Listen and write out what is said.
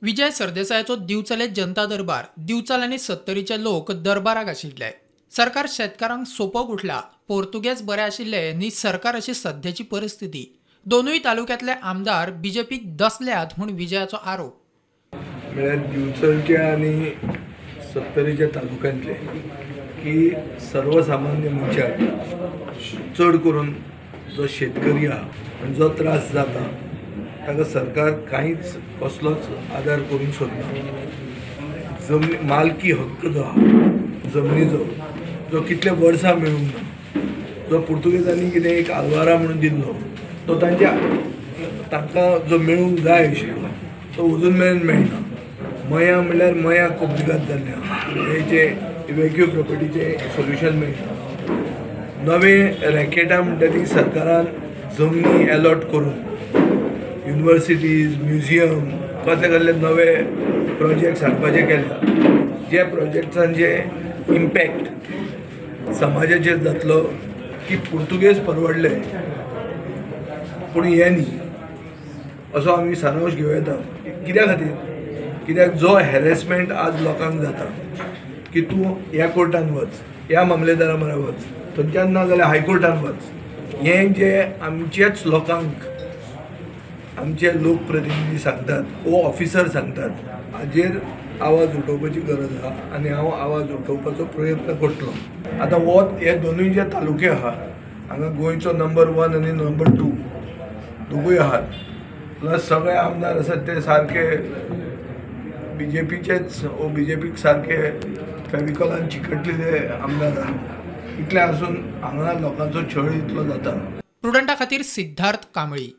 विजय सरदेसायाचो दिवचले जनता दरबार दिवचल्यांनी 70चे लोक दरबाराक आशिल्ले। सरकार शेतकारांक सोपो उठला, पोर्तुगेज बरे आशिल्ले न्ही सरकार अशी सध्याची परिस्थिती। दोनूय तालुक्यातले आमदार बीजेपीक दसल्यात म्हूण विजयाचो आरोप। म्हळ्यार दिवचलच्या आनी 70च्या तालुक्यांतले की सर्वसामान्य मनशाक चड करून जो शेतकरी आहा आनी जो त्रास जाता ताका सरकार कांयच कसलोच आदार करूंक सोदना। जमनी मालकी हक्क जो आहा जमनीचो जो कितले वर्सां मेळूंक ना, जो पुर्तुगेजांनी कितें एक आल्वारा म्हणून दिल्लो तो तांकां जो मेळूंक जाय आशिल्लो तो अजून मेरेन मेळना। मया म्हणल्यार मया कब्जिगात जाल्ल्या हेचे वेक्यू प्रॉपर्टीचे सोल्युशन मेळना। नवे रॅकेटां म्हणटा ती सरकारान जमनी अलॉट करून युनिवर्सिटीज म्युजियम कसले नवे प्रोजेक्ट्स हाडपाचे केल्या। जे प्रोजेक्ट्सांचे इम्पॅक्ट समाजाचेर जातलो की पुर्तुगेज परवडले पूण हे न्ही असो आमी सारांश घेवं येता। कित्या खातीर? कित्याक जो हॅरेसमेंट आज लोकांक जाता की तूं ह्या कोर्टान वच, ह्या मामलेदारा म्हऱ्या वच, थंयच्यान ना जाल्यार हायकोर्टान वच, हें जे आमचेच लोकांक आमचे लोकप्रतिनिधी सांगतात वो ऑफिसर सांगतात हाजेर आवाज उठोवपाची गरज आहा आनी हांव आवाज उठोवपाचो प्रयत्न करतलो। आतां हो हे दोनूय जे तालुके आहा हांगा गोंयचो नंबर 1 आनी नंबर 2 दोगूय आहात, प्लस सगळे आमदार आसात ते सारके बीजेपीचेच बीजेपीक सारके फेविकॉलान चिकटलेले आमदार आहात। इतले आसून हांगा लोकांचो छळ इतलो जाता। प्रुडंटा खातीर सिद्धार्थ कांबळी।